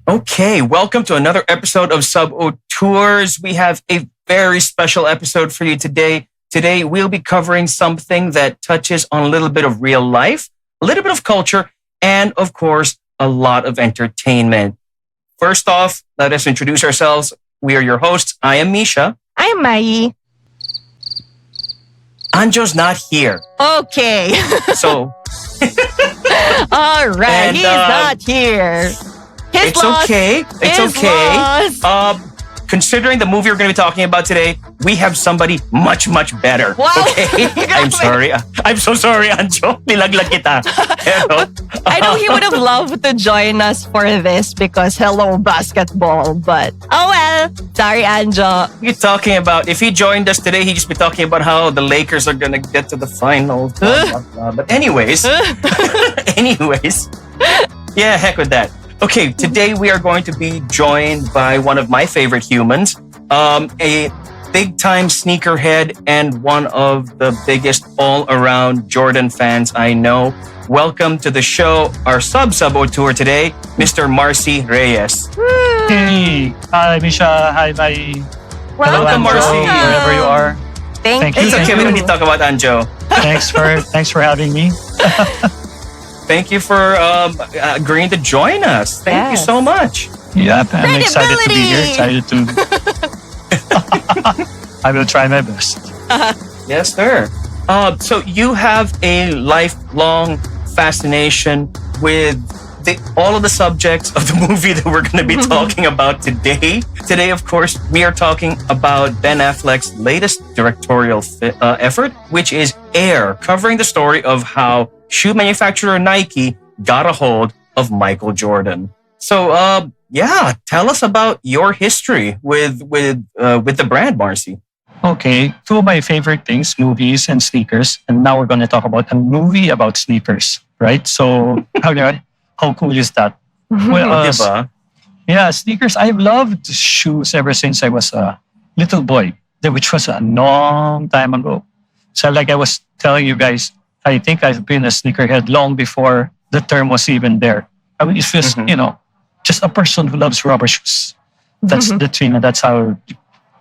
Okay, welcome to another episode of Sub-Auteurs. We have a very special episode for you today. Today, we'll be covering something that touches on a little bit of real life, a little bit of culture, and of course, a lot of entertainment. First off, let us introduce ourselves. We are your hosts. I am Misha. I'm Mai. Anjo's not here. Okay. So, All right. And, He's not here. His it's loss. okay. It's His okay. loss. Considering the movie we're going to be talking about today, we have somebody much, much better. Wow. Okay? I'm sorry. I'm so sorry, Anjo. Nilaglag kita. Pero, I know he would have loved to join us for this because hello basketball, but oh well. Sorry, Anjo. He's talking about, if he joined us today, he'd just be talking about how the Lakers are going to get to the finals. Blah, blah, blah. But anyways, yeah, heck with that. Okay, today we are going to be joined by one of my favorite humans, a big-time sneakerhead and one of the biggest all-around Jordan fans I know. Welcome to the show, our sub-auteur today, Mr. Marci Reyes. Hey, hi Misha, hi Mai. Welcome, Hello, Marci. Anjo, wherever you are. Thank you. It's okay, we don't need to talk about Anjo. Thanks for having me. Thank you for agreeing to join us. Thank you Yes. so much. Yeah, I'm excited to be here. Credibility. Excited to. I will try my best. Yes, sir. So you have a lifelong fascination with all of the subjects of the movie that we're going to be talking about today. Today, of course, we are talking about Ben Affleck's latest directorial effort, which is Air, covering the story of how shoe manufacturer Nike got a hold of Michael Jordan. So, tell us about your history with the brand, Marci. Okay, two of my favorite things, movies and sneakers. And now we're going to talk about a movie about sneakers, right? So, how cool is that? Well, Diba? yeah, sneakers. I've loved shoes ever since I was a little boy, which was a long time ago. So, like I was telling you guys, I think I've been a sneakerhead long before the term was even there. I mean, it's just, just a person who loves rubber shoes. That's the thing, and that's how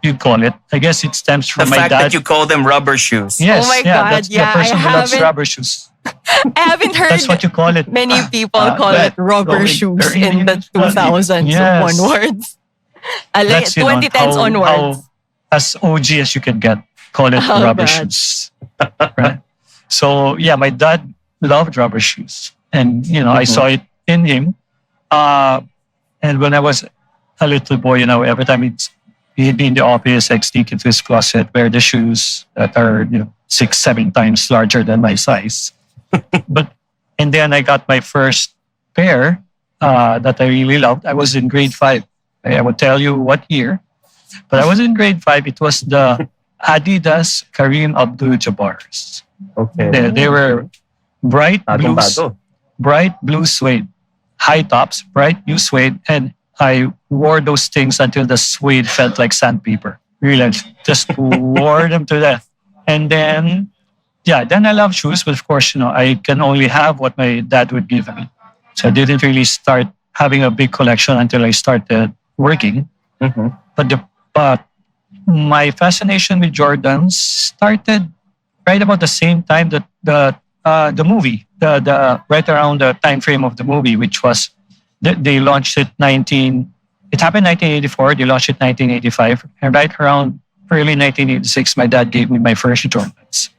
you call it. I guess it stems The from my fact dad. that you call them rubber shoes. Yes, Oh my yeah, God, that's yeah, the person I who loves haven't- rubber shoes. I haven't heard That's what you call it. many people call but it rubber going shoes very in the deep. 2000s Yes. onwards. Like That's, 2010s onwards. how as OG as you can get. Call it Oh, rubber God. shoes. Right? So, yeah, my dad loved rubber shoes. And, I saw it in him. And when I was a little boy, every time he'd be in the office, I'd sneak into his closet, wear the shoes that are, 6-7 times larger than my size. And then I got my first pair that I really loved. I was in grade 5. I would tell you what year, but I was in grade 5. It was the Adidas Kareem Abdul-Jabbars. Okay. They were bright blue suede, high tops, bright blue suede, and I wore those things until the suede felt like sandpaper. Really, just wore them to death. And then, then I love shoes, but of course, I can only have what my dad would give me. So I didn't really start having a big collection until I started working. But my fascination with Jordans started right about the same time that the movie, the right around the time frame of the movie, which was they launched it it happened 1984. They launched it 1985, and right around early 1986, my dad gave me my first Jordans,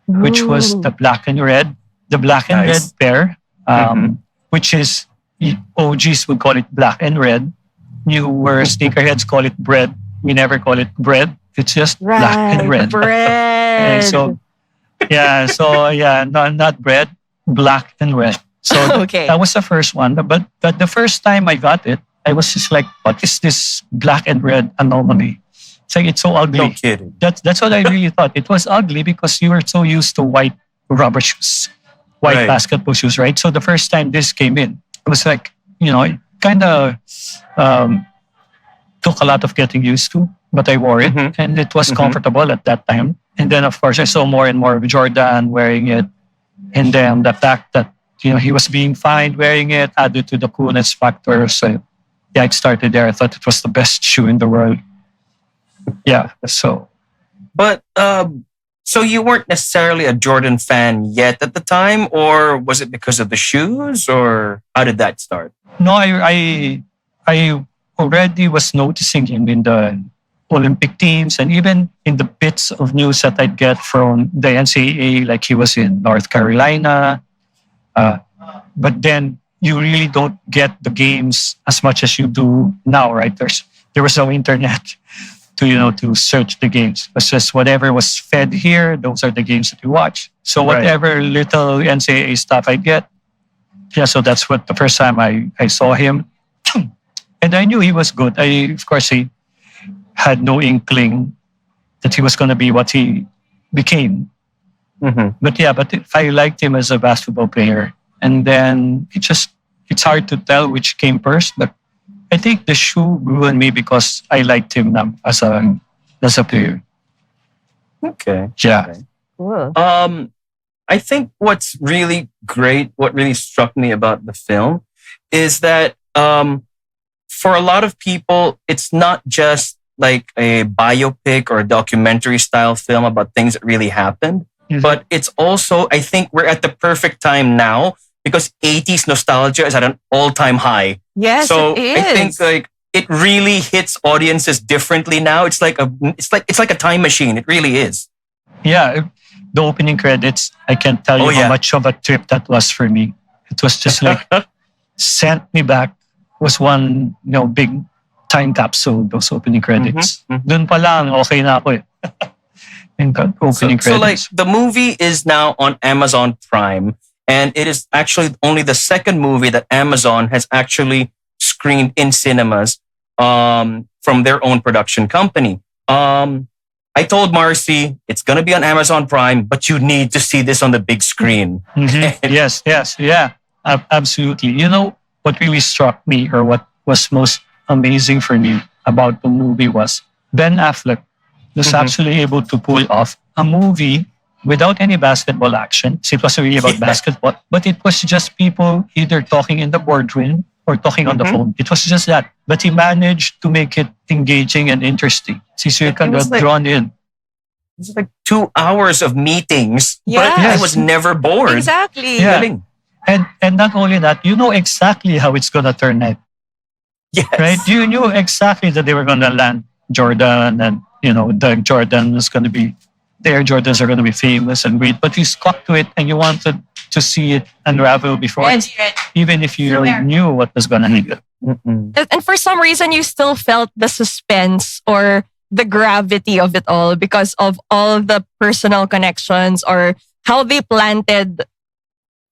which was the black and red Nice. pair, which is OGs would call it black and red. Newer sneakerheads call it bread. We never call it bread. It's just black and red. Bread. Not bread, black and red. So Okay. that was the first one. But the first time I got it, I was just like, what is this black and red anomaly? It's like, it's so ugly. No kidding. That's what I really thought. It was ugly because you were so used to white rubber shoes, white Right. basketball shoes, right? So the first time this came in, it was like, it kind of took a lot of getting used to, but I wore it and it was comfortable at that time. And then, of course, I saw more and more of Jordan wearing it. And then the fact that, he was being fined wearing it added to the coolness factor. So yeah, it started there. I thought it was the best shoe in the world. Yeah, so But so you weren't necessarily a Jordan fan yet at the time, or was it because of the shoes, or how did that start? no, I already was noticing him in the Olympic teams and even in the bits of news that I'd get from the NCAA, like he was in North Carolina. But then you really don't get the games as much as you do now, right? There was no internet to search the games. It was just whatever was fed here, those are the games that you watch. So Right. whatever little NCAA stuff I get, yeah, so that's what the first time I saw him. And I knew he was good. Of course, he had no inkling that he was going to be what he became. Mm-hmm. But yeah, I liked him as a basketball player. And then it's hard to tell which came first. But I think the shoe grew on me because I liked him now as a player. Okay. Yeah. Okay. Cool. I think what's really great, what really struck me about the film, is that for a lot of people, it's not just like a biopic or a documentary style film about things that really happened, Mhm. but it's also, I think we're at the perfect time now because 80s nostalgia is at an all-time high. Yes, So it is. I think like it really hits audiences differently now. It's like a time machine. It really is. Yeah. The opening credits, I can't tell you Oh, yeah. how much of a trip that was for me. It was just like sent me back. Was one big time capsule, those opening credits. Mhm, mhm. Dun pa lang, okay na ako eh. In the opening So like credits. the movie is now on Amazon Prime, and it is actually only the second movie that Amazon has actually screened in cinemas from their own production company. I told Marci it's gonna be on Amazon Prime, but you need to see this on the big screen. Mhm. Yes, yeah, absolutely. You know what really struck me, or what was most amazing for me about the movie, was Ben Affleck was Mhm. actually able to pull off a movie without any basketball action. So it wasn't really about Yeah. basketball, but it was just people either talking in the boardroom or talking on the Mhm. phone. It was just that. But he managed to make it engaging and interesting. So you're kind was of like- drawn in. It's like 2 hours of meetings, but I Yes. was never bored. Exactly. Yeah. Galing. And not only that, you know exactly how it's gonna turn out. Yes. Right? You knew exactly that they were going to land Jordan, and the Jordan is going to be their Jordans are going to be famous and great. But you stuck to it and you wanted to see it unravel before, even if you knew what was going to happen. Mm-mm. And for some reason, you still felt the suspense or the gravity of it all because of all the personal connections or how they planted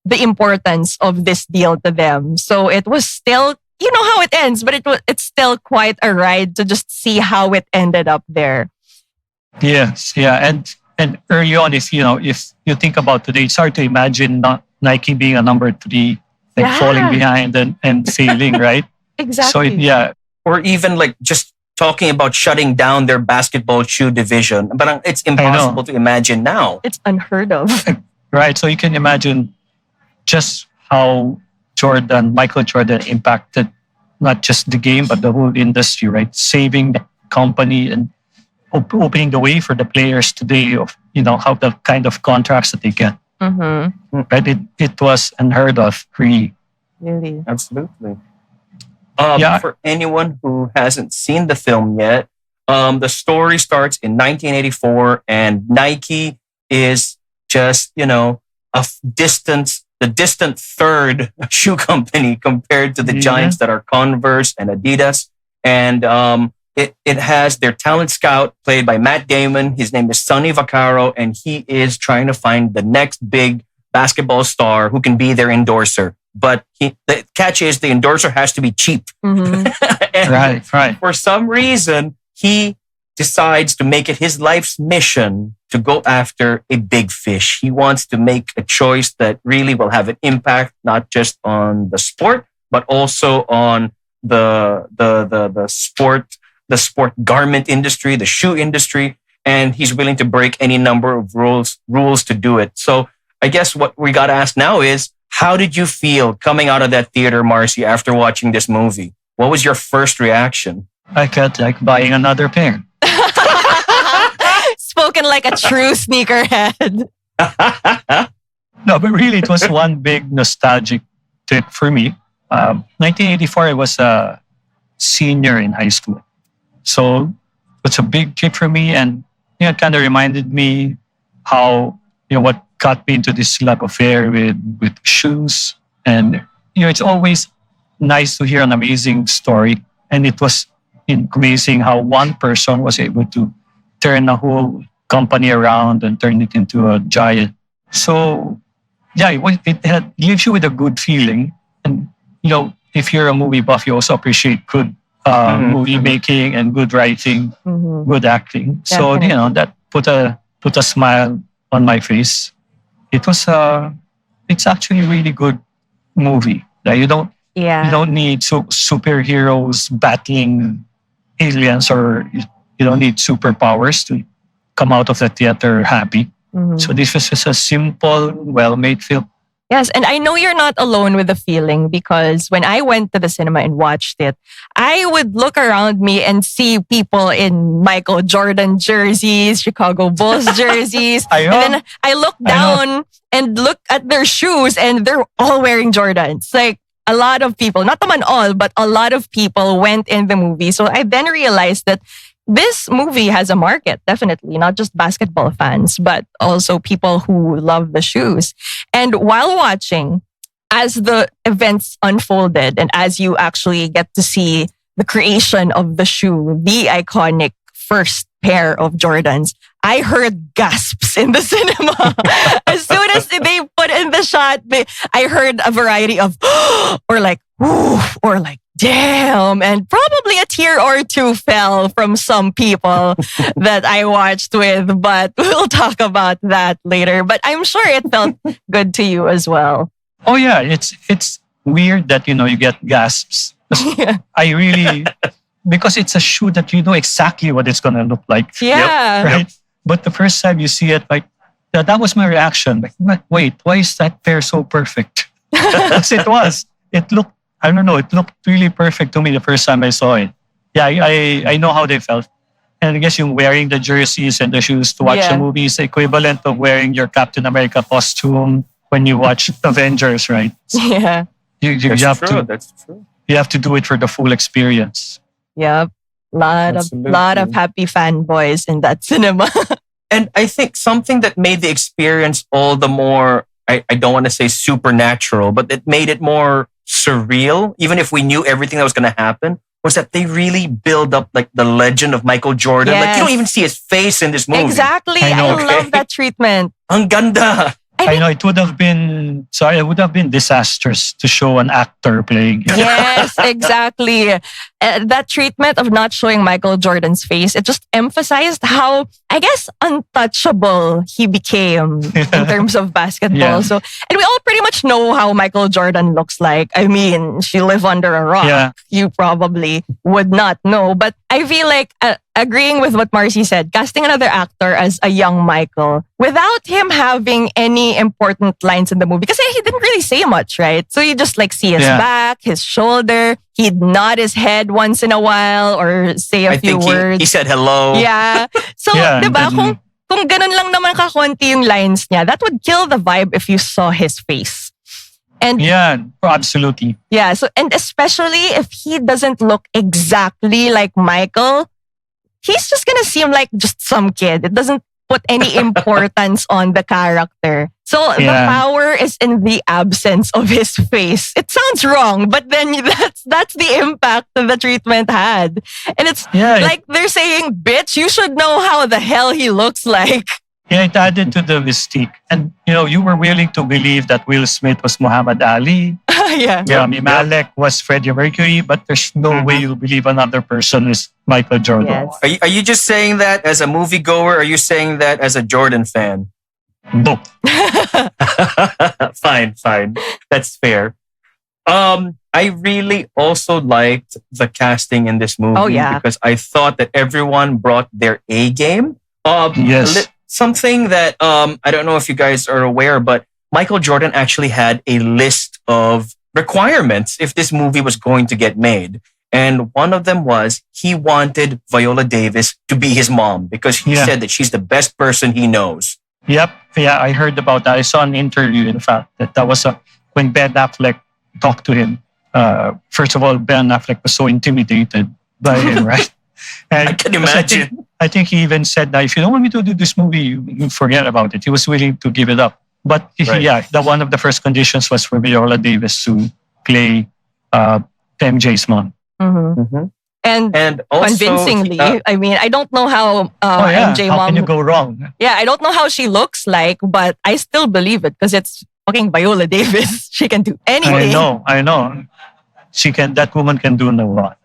the importance of this deal to them. So it was still, you know how it ends, but it's still quite a ride to just see how it ended up there. Yes, yeah, and early on, if you think about today, it's hard to imagine Nike being a number 3, like Yeah. falling behind and failing, right? Exactly. So yeah, Or even like just talking about shutting down their basketball shoe division. But it's impossible to imagine now. It's unheard of. right. So you can imagine just how Michael Jordan impacted not just the game, but the whole industry, right? Saving the company and opening the way for the players today of, how the kind of contracts that they get, Mm-hmm. right? It was unheard of, really. Really. Absolutely. Yeah. For anyone who hasn't seen the film yet, the story starts in 1984, and Nike is just, the distant third shoe company compared to the Yeah. giants that are Converse and Adidas. And it has their talent scout played by Matt Damon. His name is Sonny Vaccaro, and he is trying to find the next big basketball star who can be their endorser. But the catch is the endorser has to be cheap. Mm-hmm. And Right. for some reason, he decides to make it his life's mission to go after a big fish. He wants to make a choice that really will have an impact, not just on the sport, but also on the sport garment industry, the shoe industry. And he's willing to break any number of rules to do it. So I guess what we got to ask now is, how did you feel coming out of that theater, Marci, after watching this movie? what was your first reaction? I felt like buying another pair. Spoken like a true sneakerhead. No, but really, it was one big nostalgic trip for me. 1984, I was a senior in high school. So it was a big trip for me. And it kind of reminded me how, what got me into this love affair with shoes. And, it's always nice to hear an amazing story. And it was amazing how one person was able to turn a whole company around and turn it into a giant. So, yeah, it leaves you with a good feeling. And, if you're a movie buff, you also appreciate good movie making and good writing, good acting. Definitely. So, that put a smile on my face. It was it's actually a really good movie. You don't need superheroes battling aliens, or you don't need superpowers to come out of the theater happy. So this was just a simple, well-made film. Yes, and I know you're not alone with the feeling, because when I went to the cinema and watched it, I would look around me and see people in Michael Jordan jerseys, Chicago Bulls jerseys. And then I look down and look at their shoes, and they're all wearing Jordans. Like, a lot of people, not naman all, but a lot of people went in the movie. So I then realized that this movie has a market, definitely, not just basketball fans, but also people who love the shoes. And while watching, as the events unfolded and as you actually get to see the creation of the shoe, the iconic first pair of Jordans, I heard gasps in the cinema. As soon as they put in the shot, I heard a variety of or like, oof, or like, damn. And probably a tear or two fell from some people that I watched with, but we'll talk about that later. But I'm sure it felt good to you as well. Oh yeah, it's weird that you get gasps. I really, because it's a shoe that you know exactly what it's gonna look like. Yeah. Right. But the first time you see it, like that was my reaction. Like, wait, why is that pair so perfect? Yes, it was. It looked, I don't know, it looked really perfect to me the first time I saw it. Yeah, I know how they felt. And I guess yung wearing the jerseys and the shoes to watch the movie is equivalent of wearing your Captain America costume when you watch Avengers, right? Yeah. That's true. You have to do it for the full experience. Yep. Lot of happy fanboys in that cinema. And I think something that made the experience all the more, I don't want to say supernatural, but it made it more surreal, even if we knew everything that was going to happen, was that they really build up like the legend of Michael Jordan. Yes. Like, you don't even see his face in this movie. Exactly. I know, I love that treatment. Ang ganda. I know it would have been disastrous to show an actor playing. Yes, exactly. That treatment of not showing Michael Jordan's face, it just emphasized how, I guess, untouchable he became in terms of basketball. Yeah. So, and we all pretty much know how Michael Jordan looks like. I mean, if you live under a rock, Yeah. you probably would not know. But I feel like, agreeing with what Marci said, casting another actor as a young Michael without him having any important lines in the movie, because he didn't really say much, right? So you just like see his back, his shoulder. He'd nod his head once in a while or say a few words. He said hello. Yeah. So, diba, kung ganun lang naman kakonti yung lines niya, that would kill the vibe if you saw his face. And Yeah, absolutely. yeah, so, and especially if he doesn't look exactly like Michael, he's just gonna seem like just some kid. It doesn't put any importance on the character. So the power is in the absence of his face. It sounds wrong, but then that's the impact that the treatment had. And it's like they're saying, bitch, you should know how the hell he looks like. Yeah, it added to the mystique. And, you were willing to believe that Will Smith was Muhammad Ali. Yeah. Rami Malek was Freddie Mercury, but there's no way you'll believe another person is Michael Jordan. Yes. Are you just saying that as a moviegoer, or are you saying that as a Jordan fan? Both. Fine. That's fair. I really also liked the casting in this movie. Oh, yeah. Because I thought that everyone brought their A game. Yes. Something that I don't know if you guys are aware, but Michael Jordan actually had a list of requirements if this movie was going to get made. And one of them was he wanted Viola Davis to be his mom because he said that she's the best person he knows. Yep. Yeah, I heard about that. I saw an interview, in fact, that was when Ben Affleck talked to him. First of all, Ben Affleck was so intimidated by him, right? And I can imagine. I think he even said that if you don't want me to do this movie, you forget about it. He was willing to give it up. But one of the first conditions was for Viola Davis to play MJ's mom. Mm-hmm. Mm-hmm. And also, convincingly, I mean, I don't know how MJ how mom... can you go wrong? Yeah, I don't know how she looks like, but I still believe it because it's fucking Viola Davis. She can do anything. I know. She can. That woman can do a lot.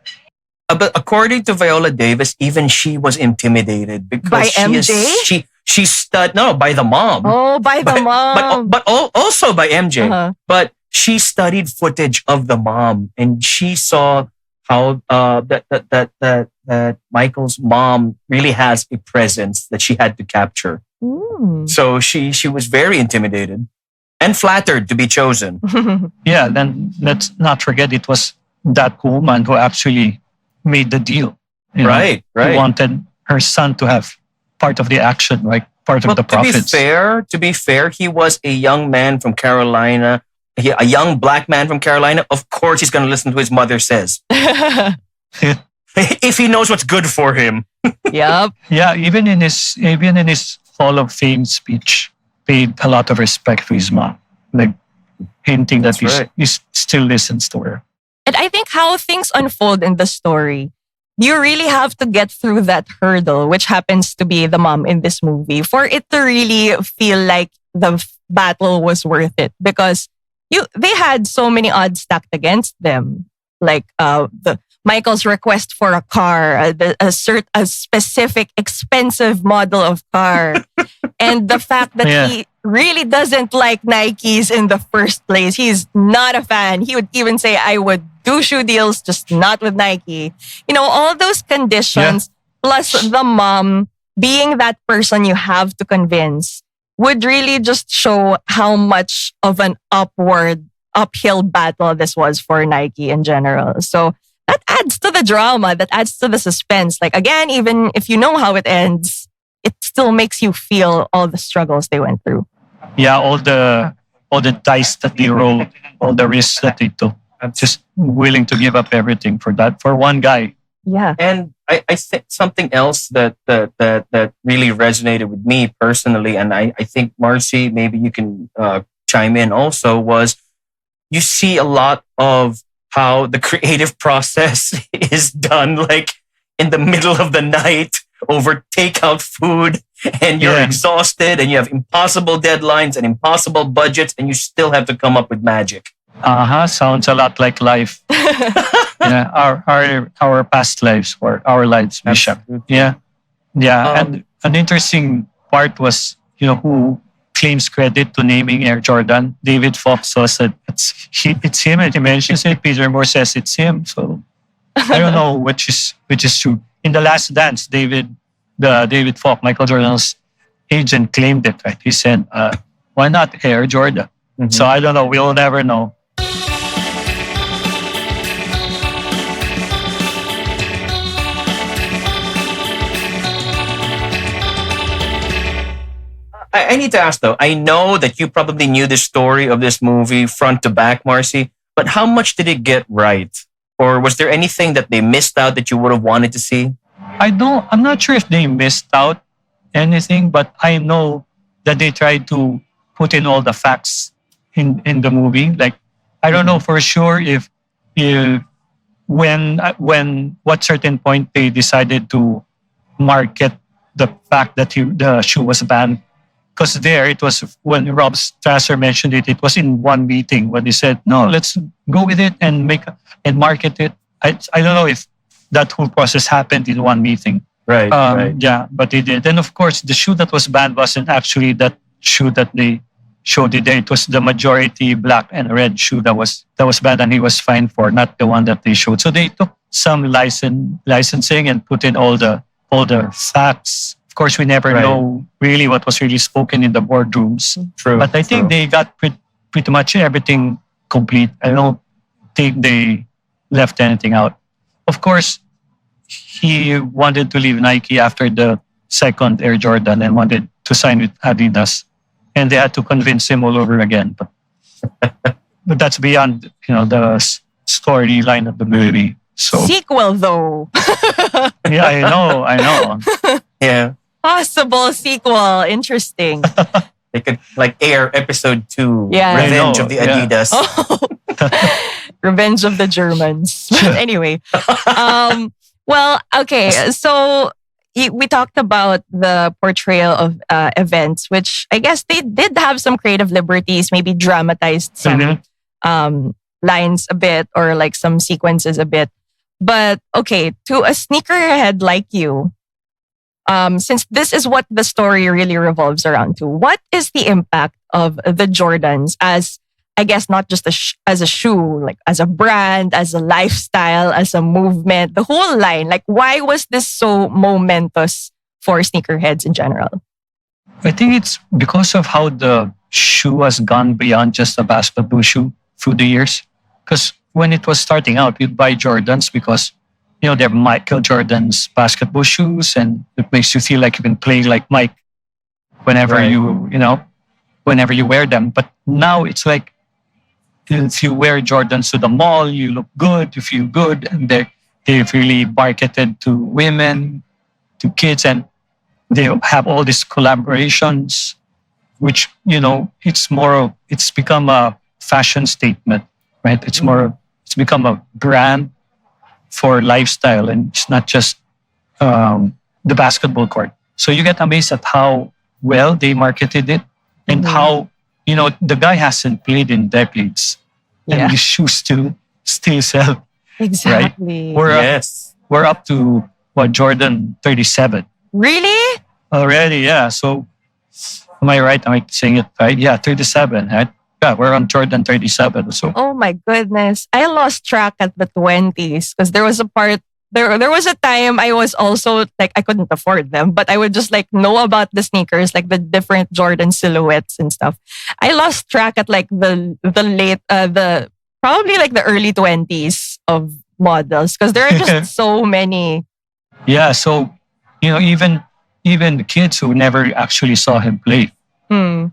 But according to Viola Davis, even she was intimidated because by MJ. She studied by the mom. Oh, by the mom. But also by MJ. Uh-huh. But she studied footage of the mom, and she saw how that Michael's mom really has a presence that she had to capture. So she was very intimidated and flattered to be chosen. Yeah, then let's not forget it was that woman who actually made the deal. Right. Who wanted her son to have part of the action, like part of the profits. To be fair, he was a young man from Carolina. A young black man from Carolina. Of course, he's going to listen to his mother says. If he knows what's good for him. Yep. Yeah, even in his Hall of Fame speech, paid a lot of respect to his mom, like hinting that he still listens to her. And I think how things unfold in the story, you really have to get through that hurdle, which happens to be the mom in this movie, for it to really feel like the battle was worth it. Because they had so many odds stacked against them, like the Michael's request for a car, a specific expensive model of car, and the fact that he really doesn't like Nikes in the first place. He's not a fan. He would even say, "I would do shoe deals, just not with Nike." All those conditions, plus the mom being that person you have to convince, would really just show how much of an uphill battle this was for Nike in general. So that adds to the drama, that adds to the suspense. Like, again, even if you know how it ends, it still makes you feel all the struggles they went through. Yeah, all the dice that they rolled, all the risks that they took. I'm just willing to give up everything for one guy. Yeah. And I think something else that really resonated with me personally, and I think Marci, maybe you can chime in also, was you see a lot of how the creative process is done, like in the middle of the night over takeout food, and you're exhausted and you have impossible deadlines and impossible budgets, and you still have to come up with magic. Sounds a lot like life. Our past lives or our lives, Bishop. Yeah. And an interesting part was, who claims credit to naming Air Jordan. David Fox said it's him, and he mentions it. Peter Moore says it's him. So I don't know which is true. In The Last Dance, David Fox, Michael Jordan's agent, claimed it. Right? He said, "Why not Air Jordan?" Mm-hmm. So I don't know. We'll never know. I need to ask though, I know that you probably knew the story of this movie front to back, Marci, but how much did it get right? Or was there anything that they missed out that you would have wanted to see? I'm not sure if they missed out anything, but I know that they tried to put in all the facts in the movie. Like, I don't know for sure if when what certain point they decided to market the fact that the shoe was banned. Because it was when Rob Strasser mentioned it was in one meeting when they said, "No, let's go with it and market it." I don't know if that whole process happened in one meeting. Right. Yeah, but they did. And of course, the shoe that was banned wasn't actually that shoe that they showed it there. It was the majority black and red shoe that was banned, and he was fined for, not the one that they showed. So they took some licensing and put in all the facts. Of course, we never know really what was really spoken in the boardrooms. True. But I think they got pretty much everything complete. I don't think they left anything out. of course, he wanted to leave Nike after the second Air Jordan and wanted to sign with Adidas, and they had to convince him all over again. But that's beyond the storyline of the movie. So Sequel though. yeah, I know. Yeah. Possible sequel. Interesting. They could like air episode 2, Yeah. Revenge I know, of the yeah. Adidas. Oh. Revenge of the Germans. But anyway. Well, okay. So we talked about the portrayal of events, which I guess they did have some creative liberties, maybe dramatized some lines a bit or like some sequences a bit. But okay, to a sneakerhead like you, since this is what the story really revolves around to, what is the impact of the Jordans as, I guess, not just as a shoe, like as a brand, as a lifestyle, as a movement, the whole line? Like, why was this so momentous for sneakerheads in general? I think it's because of how the shoe has gone beyond just a basketball shoe through the years. Because when it was starting out, you'd buy Jordans because, they're Michael Jordan's basketball shoes and it makes you feel like you can play like Mike whenever Right. whenever you wear them. But now it's like, if you wear Jordans to the mall, you look good, you feel good. And they've really marketed to women, to kids, and they have all these collaborations, which, it's become a fashion statement, right? It's become a brand for lifestyle, and it's not just the basketball court. So you get amazed at how well they marketed it and how, the guy hasn't played in decades and Yeah. his shoes still sell. Exactly. Yes. We're up to Jordan 37 Really? already. Yeah. So am I right? Am I saying it right? Yeah, 37. Right? Yeah, we're on Jordan 37. So Oh my goodness. I lost track at the 20s because there was a part there was a time I was also like I couldn't afford them, but I would just like know about the sneakers, like the different Jordan silhouettes and stuff. I lost track at like the late the probably like the early 20s of models because there are just so many. yeah, so even the kids who never actually saw him play, Hmm.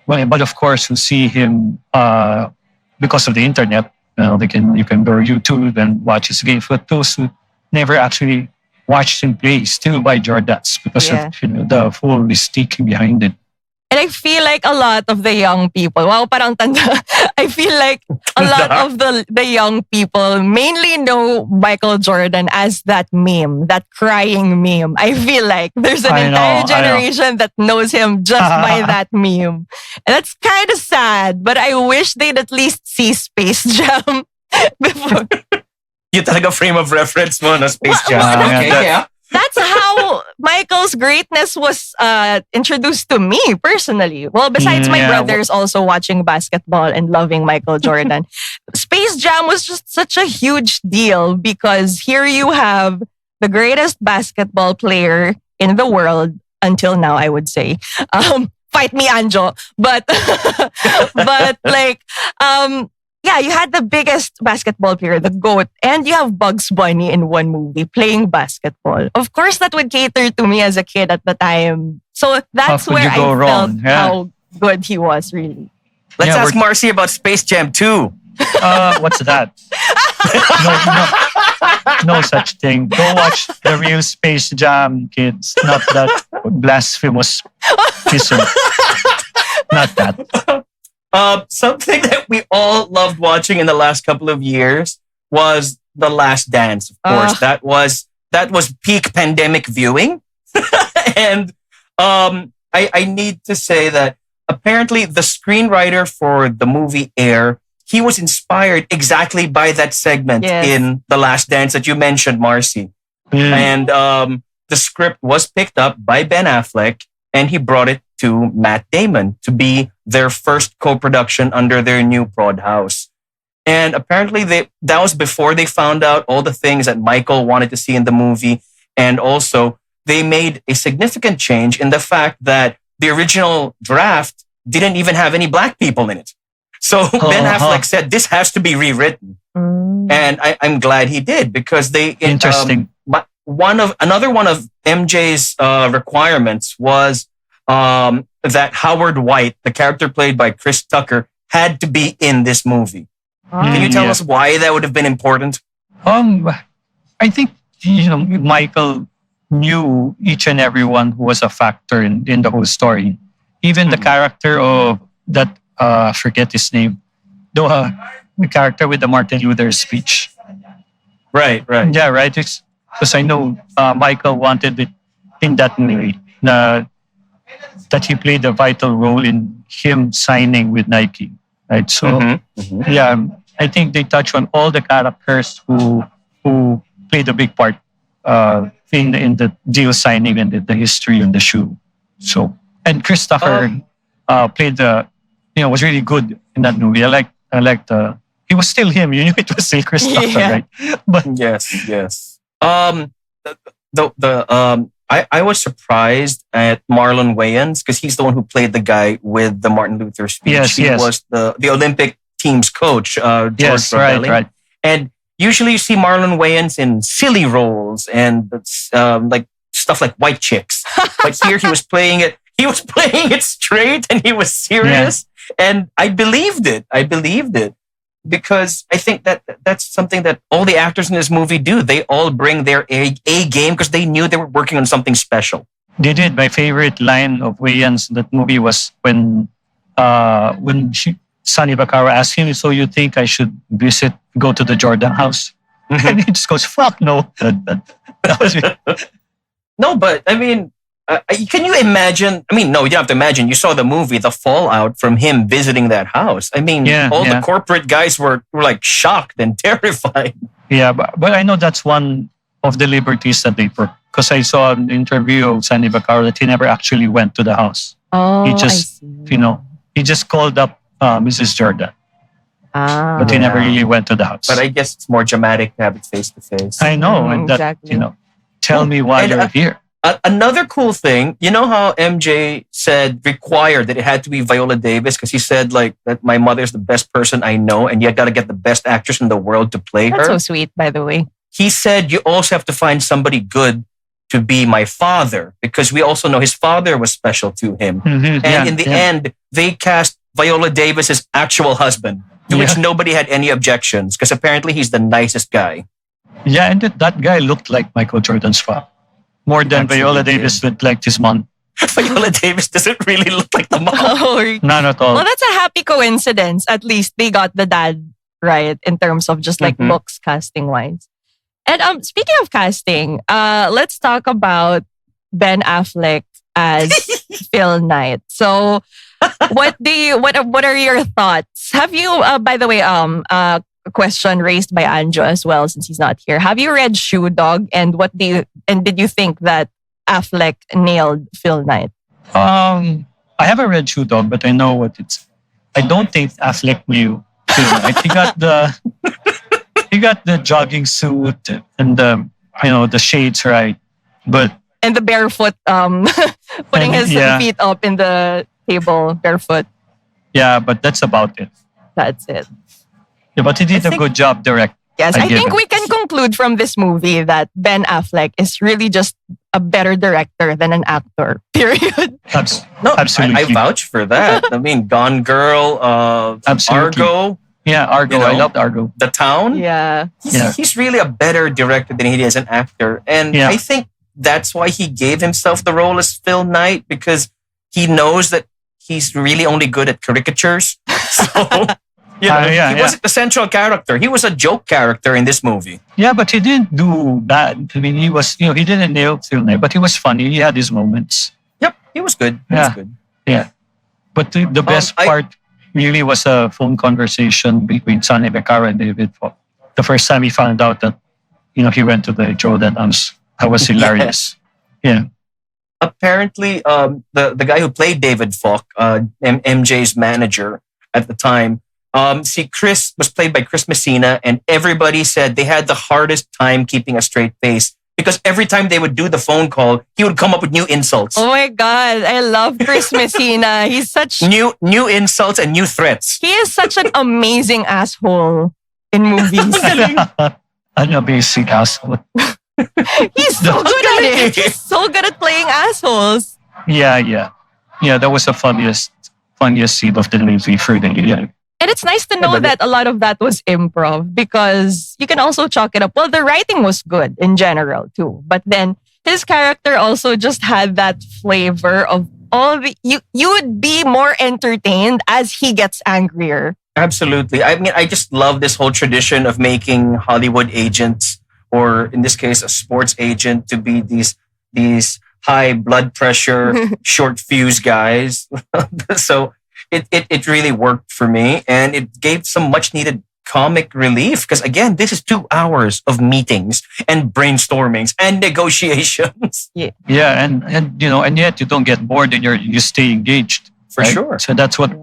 well, but of course who see him because of the internet, you can go to YouTube and watch his game. But those who never actually watched him play still buy Jordans because Yeah. of the full mystique behind it. And I feel like a lot of the young people, wow, parang tanda. I feel like a lot of the young people mainly know Michael Jordan as that meme, that crying meme. I feel like there's an I know, entire I know. generation that knows him just by that meme. And that's kind of sad, but I wish they'd at least see Space Jam before. Yung talaga frame of reference mo na Space Jam. Well, Okay, that- yeah. That's how Michael's greatness was introduced to me personally. Well, besides my Yeah, brothers also watching basketball and loving Michael Jordan. Space Jam was just such a huge deal because here you have the greatest basketball player in the world until now, I would say. Fight me, Anjo. But but like yeah, you had the biggest basketball player, the GOAT, and you have Bugs Bunny in one movie playing basketball. Of course, that would cater to me as a kid at the time. So that's could where you I go felt wrong? Yeah. how good he was, really. Let's Yeah, ask Marci about Space Jam 2. What's that? No such thing. Go watch the real Space Jam, kids. Not that blasphemous ism. Not that. Something that we all loved watching in the last couple of years was The Last Dance. Of course, that was peak pandemic viewing, and I need to say that apparently the screenwriter for the movie Air, he was inspired exactly by that segment Yes. in The Last Dance that you mentioned, Marci. And the script was picked up by Ben Affleck, and he brought it to Matt Damon to be their first co-production under their new prod house. And apparently that was before they found out all the things that Michael wanted to see in the movie. And also they made a significant change in the fact that the original draft didn't even have any black people in it. So Ben Affleck said this has to be rewritten, and I'm glad he did because Interesting. Another one of MJ's requirements was that Howard White, the character played by Chris Tucker, had to be in this movie. Can you tell us why that would have been important? I think Michael knew each and everyone who was a factor in the whole story. Even the character of that forget his name, the character with the Martin Luther speech. Right. Yeah, right. Because I know Michael wanted it in that movie. That he played a vital role in him signing with Nike. Right. So yeah, I think they touch on all the characters who played a big part in the deal signing and the history of the shoe. So and Chris Tucker played was really good in that movie. I liked he was still him. You knew it was still Chris Tucker, right? But yes. I was surprised at Marlon Wayans because he's the one who played the guy with the Martin Luther speech. He was the Olympic team's coach, George Robelli. Right. And usually you see Marlon Wayans in silly roles and like stuff like White Chicks. But here he was playing it. He was playing it straight and he was serious. Yeah. And I believed it. Because I think that's something that all the actors in this movie do. They all bring their A game because they knew they were working on something special. They did. My favorite line of Wayans in that movie was when Sonny Vaccaro asked him, "So you think I should go to the Jordan house?" And he just goes, "Fuck no." That was it. No, but I mean, can you imagine? I mean, no, you don't have to imagine. You saw the movie, the fallout from him visiting that house. I mean, the corporate guys were like shocked and terrified. Yeah, but I know that's one of the liberties that they took. Because I saw an interview of Sonny Vaccaro that he never actually went to the house. Oh, he just, he just called up Mrs. Jordan. But he never really went to the house. But I guess it's more dramatic to have it face to face. I know, and that exactly. Tell me why you're here. Another cool thing, you know how MJ required that it had to be Viola Davis because he said like that my mother's the best person I know and you got to get the best actress in the world to play her. That's so sweet, by the way. He said you also have to find somebody good to be my father because we also know his father was special to him. Mm-hmm. And in the end, they cast Viola Davis's actual husband, to which nobody had any objections because apparently he's the nicest guy. Yeah, and that guy looked like Michael Jordan's father. More than Viola Davis looked like his mom. Viola Davis doesn't really look like the mom. Not at all. Well, that's a happy coincidence. At least they got the dad right in terms of just like looks casting wise. And speaking of casting, let's talk about Ben Affleck as Phil Knight. So, what are your thoughts? Have you, by the way, a question raised by Anjo as well since he's not here. Have you read Shoe Dog and did you think that Affleck nailed Phil Knight? I haven't read Shoe Dog, but I know what it's. I don't think Affleck knew Phil Knight. He got the jogging suit and the shades right, and the barefoot putting his feet up in the table barefoot. Yeah, but that's about it. That's it. Yeah, but he did a good job directing. Yes, I think we can conclude from this movie that Ben Affleck is really just a better director than an actor. Period. Absolutely. I vouch for that. I mean, Gone Girl, Argo. Yeah, Argo. I loved Argo. The Town. Yeah. He's really a better director than he is an actor. And I think that's why he gave himself the role as Phil Knight because he knows that he's really only good at caricatures. So... he wasn't the central character. He was a joke character in this movie. Yeah, but he didn't do bad. I mean, he was, he didn't nail Phil Knight, but he was funny. He had his moments. Yep, he was good. Yeah. But the best part really was a phone conversation between Sonny Vaccaro and David Falk. The first time he found out that, he went to the Jordan house. That was hilarious. Yeah. Apparently, the guy who played David Falk, MJ's manager at the time, Chris was played by Chris Messina, and everybody said they had the hardest time keeping a straight face because every time they would do the phone call, he would come up with new insults. Oh my God, I love Chris Messina. He's such New insults and new threats. he is such an amazing asshole in movies. An amazing asshole. He's so good at it. He's so good at playing assholes. Yeah. That was the funniest scene of the movie for the year. And it's nice to know that a lot of that was improv because you can also chalk it up. Well, the writing was good in general too. But then his character also just had that flavor of all the... You would be more entertained as he gets angrier. Absolutely. I mean, I just love this whole tradition of making Hollywood agents, or in this case, a sports agent, to be these high blood pressure, short fuse guys. So it really worked for me, and it gave some much needed comic relief because again, this is 2 hours of meetings and brainstormings and negotiations. Yeah, and yet you don't get bored and you stay engaged. For sure. So that's what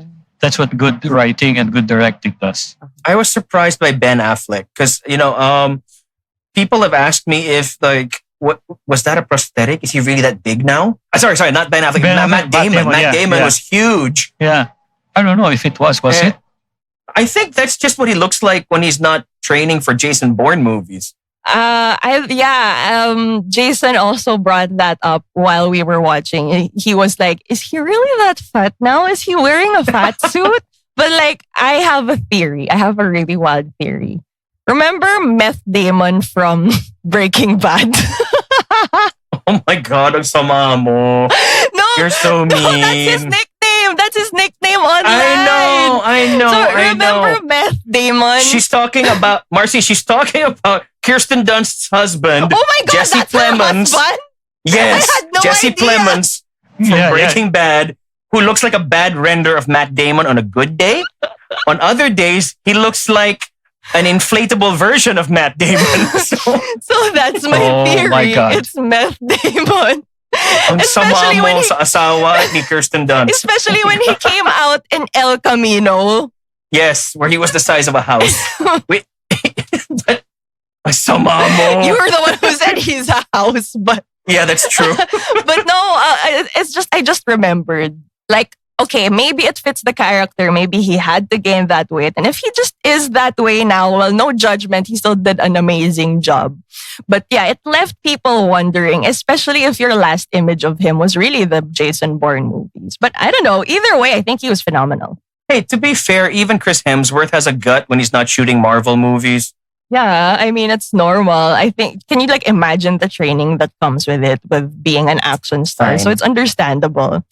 good writing and good directing does. I was surprised by Ben Affleck because people have asked me if what was that a prosthetic? Is he really that big now? Sorry, not Ben Affleck. Matt Damon. Matt Damon was huge. Yeah. I don't know if it was it? I think that's just what he looks like when he's not training for Jason Bourne movies. Jason also brought that up while we were watching. He was like, is he really that fat now? Is he wearing a fat suit? But I have a theory. I have a really wild theory. Remember Meth Damon from Breaking Bad? Oh my God, ang sama mo. No, you're so mean. No, that's his nickname. That's his nickname online. I know. So remember Meth Damon? She's talking about Marci. She's talking about Kirsten Dunst's husband. Oh my God, Jesse that's Plemons. her husband? Yes, I had no Jesse idea. Plemons from Breaking Bad, who looks like a bad render of Matt Damon on a good day. On other days, he looks like an inflatable version of Matt Damon. So that's my theory. My God. It's Meth Damon. Ang sama mo sa asawa ni Kirsten Dunst. Especially when he came out in El Camino. Yes, where he was the size of a house. Wait, but ang sama mo. You were the one who said he's a house, but yeah, that's true. but no, it's just I just remembered. Okay, maybe it fits the character. Maybe he had to gain that weight. And if he just is that way now, well, no judgment. He still did an amazing job. But yeah, it left people wondering, especially if your last image of him was really the Jason Bourne movies. But I don't know. Either way, I think he was phenomenal. Hey, to be fair, even Chris Hemsworth has a gut when he's not shooting Marvel movies. Yeah, I mean, it's normal. I think, can you imagine the training that comes with it, with being an action star? Fine. So it's understandable.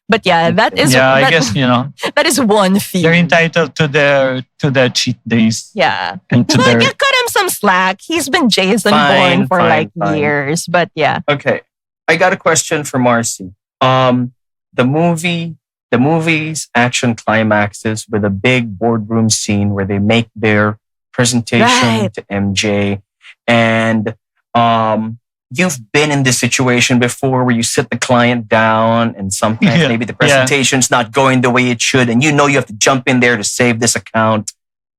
But yeah, that is... Yeah, I guess, that is one thing. they're entitled to their cheat days. Yeah. And to But their... cut him some slack. He's been Jason Bourne for fine. years. But yeah. Okay, I got a question for Marci. The movie's action climaxes with a big boardroom scene where they make their presentation to MJ, and you've been in this situation before where you sit the client down and sometimes maybe the presentation's not going the way it should, and you have to jump in there to save this account.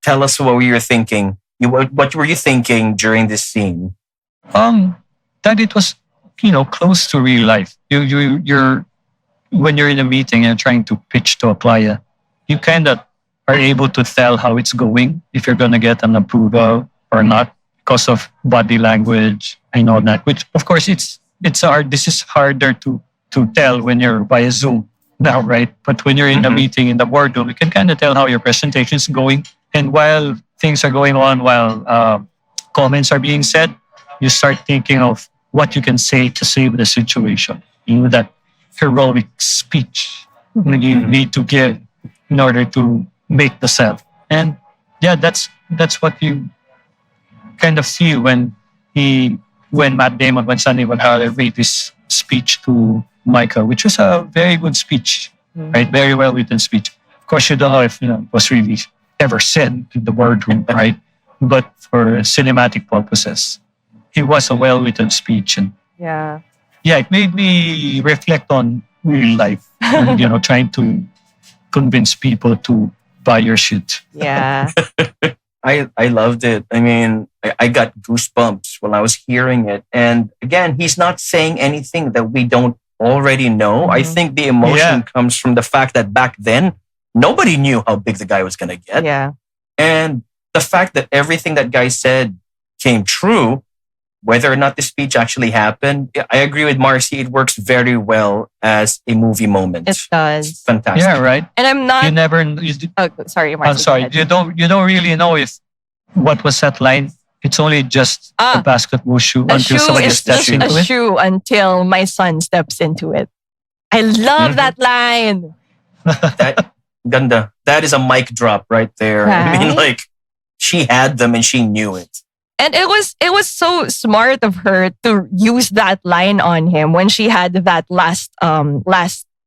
Tell us what you were thinking. What were you thinking during this scene? That it was, close to real life. You're when you're in a meeting and trying to pitch to a client, you kind of are able to tell how it's going, if you're going to get an approval or not, because of body language and all that. Which, of course, it's hard. This is harder to tell when you're via Zoom now, right? But when you're in a meeting in the boardroom, you can kind of tell how your presentation is going. And while things are going on, while comments are being said, you start thinking of what you can say to save the situation. That heroic speech you need to give in order to make the sell. And yeah, that's what you kind of see when Matt Damon, when Sonny Valhalla made this speech to Michael, which was a very good speech, right? Very well written speech. Of course, you don't know if it was really ever said in the boardroom, right? But for cinematic purposes, it was a well written speech, and it made me reflect on real life, and, trying to convince people to buy your shit. Yeah. I loved it. I mean, I got goosebumps while I was hearing it. And again, he's not saying anything that we don't already know. I think the emotion comes from the fact that back then, nobody knew how big the guy was going to get. Yeah. And the fact that everything that guy said came true, whether or not the speech actually happened, I agree with Marci. It works very well as a movie moment. It does. It's fantastic. Yeah, right. And I'm not. You never. Oh, sorry, Marci. I'm sorry. You don't really know if what was that line. It's only just a basketball shoe A until shoe somebody is steps just into a it. shoe until my son steps into it. I love that line. That ganda. That is a mic drop right there. I mean, Right? like she had them and she knew it. And it was so smart of her to use that line on him when she had that last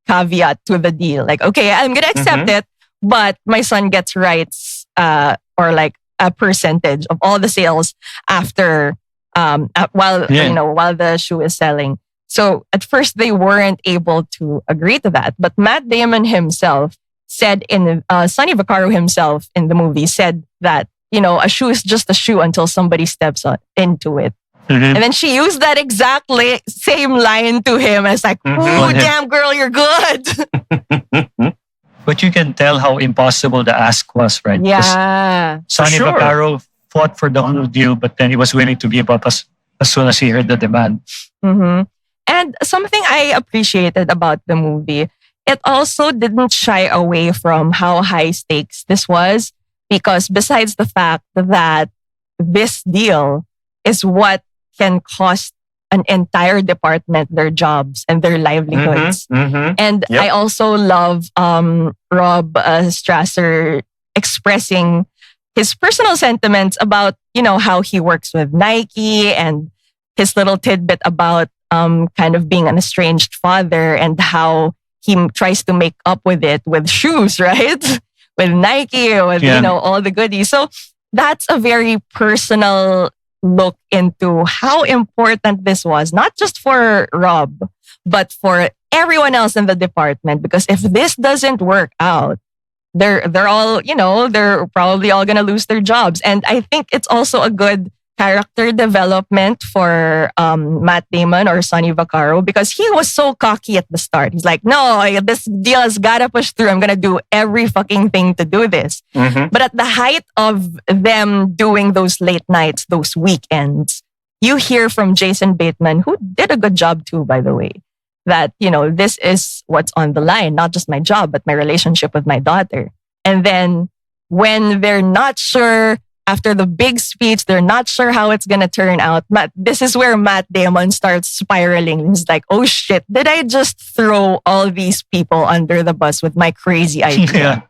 caveat to the deal. Like, okay, I'm gonna accept it, but my son gets rights or like a percentage of all the sales after while while the shoe is selling. So at first they weren't able to agree to that. But Matt Damon himself said Sonny Vaccaro himself in the movie said that, a shoe is just a shoe until somebody steps into it. And then she used that exactly same line to him. And it's like, ooh, damn girl, you're good. But you can tell how impossible the ask was, right? Yeah. Sonny Vaccaro fought for the whole deal, but then he was willing to give up as soon as he heard the demand. Mm-hmm. And something I appreciated about the movie, it also didn't shy away from how high stakes this was. Because besides the fact that this deal is what can cost an entire department their jobs and their livelihoods. And I also love Rob Strasser expressing his personal sentiments about, how he works with Nike and his little tidbit about kind of being an estranged father and how he tries to make up with it with shoes, right? With Nike, with, all the goodies. So that's a very personal look into how important this was, not just for Rob, but for everyone else in the department. Because if this doesn't work out, they're all, they're probably all going to lose their jobs. And I think it's also a good character development for Matt Damon or Sonny Vaccaro because he was so cocky at the start. He's like, no, this deal has got to push through. I'm going to do every fucking thing to do this. But at the height of them doing those late nights, those weekends, you hear from Jason Bateman, who did a good job too, by the way, that, this is what's on the line, not just my job, but my relationship with my daughter. And then when they're not sure, after the big speech, they're not sure how it's going to turn out. This is where Matt Damon starts spiraling. He's like, oh shit, did I just throw all these people under the bus with my crazy idea?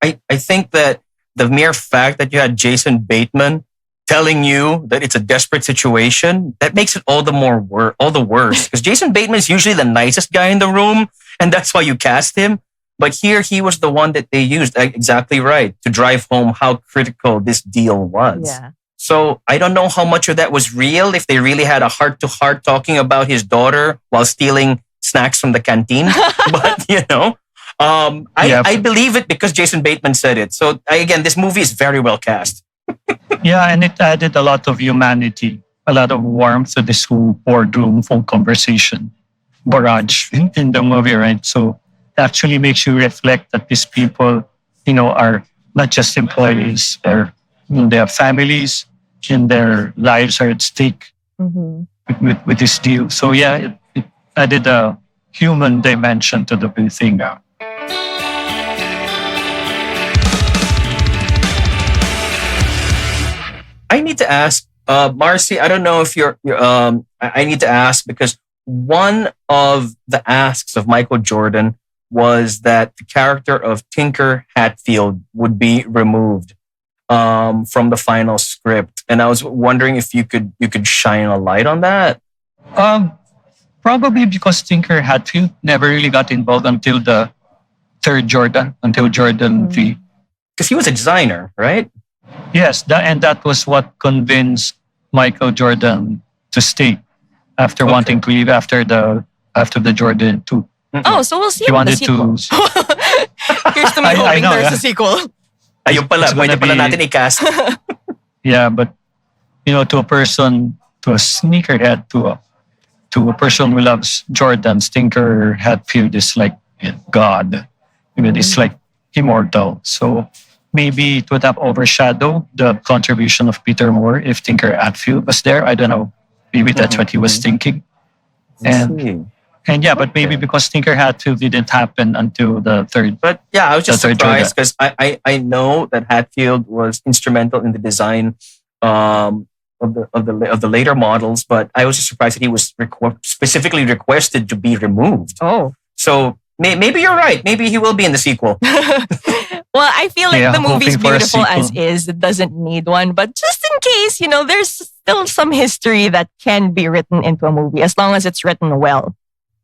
I think that the mere fact that you had Jason Bateman telling you that it's a desperate situation, that makes it all the worse. Because Jason Bateman is usually the nicest guy in the room, and that's why you cast him. But here, he was the one that they used, exactly right, to drive home how critical this deal was. Yeah. So I don't know how much of that was real, if they really had a heart-to-heart talking about his daughter while stealing snacks from the canteen. But, I believe it because Jason Bateman said it. So again, this movie is very well cast. Yeah, and it added a lot of humanity, a lot of warmth to this whole boardroom phone conversation barrage in the movie, right? So actually makes you reflect that these people, are not just employees. They have families and their lives are at stake with this deal. So yeah, it added a human dimension to the whole thing. I need to ask, Marci, I don't know if I need to ask because one of the asks of Michael Jordan was that the character of Tinker Hatfield would be removed from the final script, and I was wondering if you could shine a light on that. Probably because Tinker Hatfield never really got involved until the third Jordan, until Jordan 3. Because he was a designer, right? Yes, that was what convinced Michael Jordan to stay after wanting to leave after the Jordan 2. Oh, so we'll see He the wanted sequel. to. Here's to me hoping there's a sequel. Ayun pala, it's gonna pwede pala be- natin i-cast. Yeah, but to a person, to a sneakerhead, to a person who loves Jordan's, Tinker Hatfield is like God. I mean, it's like immortal. So maybe it would have overshadowed the contribution of Peter Moore if Tinker Hatfield was there. I don't know. Maybe that's what he was thinking. And yeah, but maybe because Tinker Hatfield didn't happen until the third. But yeah, I was just The third surprised because I know that Hatfield was instrumental in the design of the later models, but I was just surprised that he was specifically requested to be removed. Oh. So maybe you're right. Maybe he will be in the sequel. Well, I feel like Yeah, the movie's hoping for a beautiful as sequel. is. It doesn't need one. But just in case, there's still some history that can be written into a movie as long as it's written well.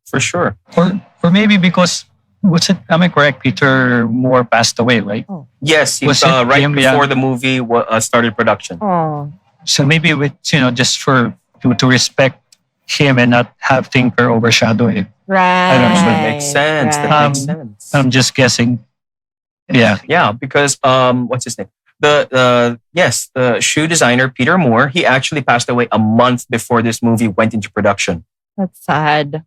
For sure. Or maybe because, am I correct? Peter Moore passed away, right? Yes, he Was it right him? before Yeah. the movie started production. Oh. So maybe with, just to respect him and not have Tinker overshadow him. Right. don't know. That makes sense. Right. That makes sense. I'm just guessing. Yeah. Yeah, because what's his name? The shoe designer Peter Moore. He actually passed away a month before this movie went into production. That's sad.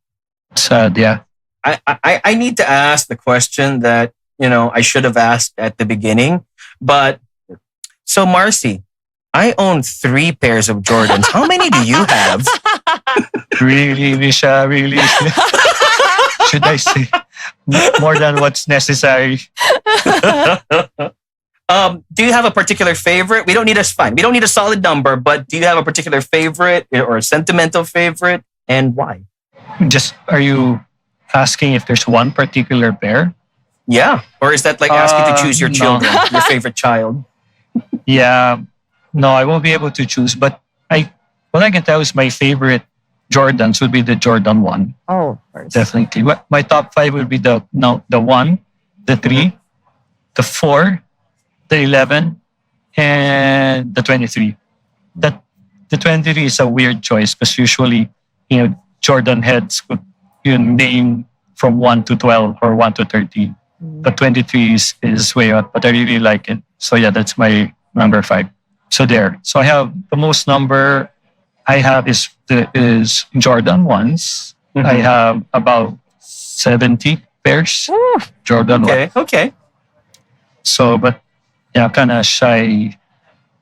Sad, yeah. I need to ask the question that I should have asked at the beginning. But so Marci, I own 3 pairs of Jordans. How many do you have? Really, Misha, really. Should I say more than what's necessary? Do you have a particular favorite? We don't need We don't need a solid number, but do you have a particular favorite or a sentimental favorite, and why? Just, are you asking if there's one particular pair? Yeah, or is that like asking to choose your No. children, your favorite child? Yeah. No, I won't be able to choose, but what I can tell is my favorite Jordans would be the Jordan 1. Oh, of course. Definitely. My top 5 would be the 1, the 3, the 4, the 11, and the 23. The 23 is a weird choice because usually, Jordan heads would name from 1 to 12 or 1 to 13. But 23 is way out, but I really like it. So yeah, that's my number 5. So there. So I have the most number I have is Jordan 1s. I have about 70 pairs. Ooh. Jordan 1. Okay. So, but yeah, kind of shy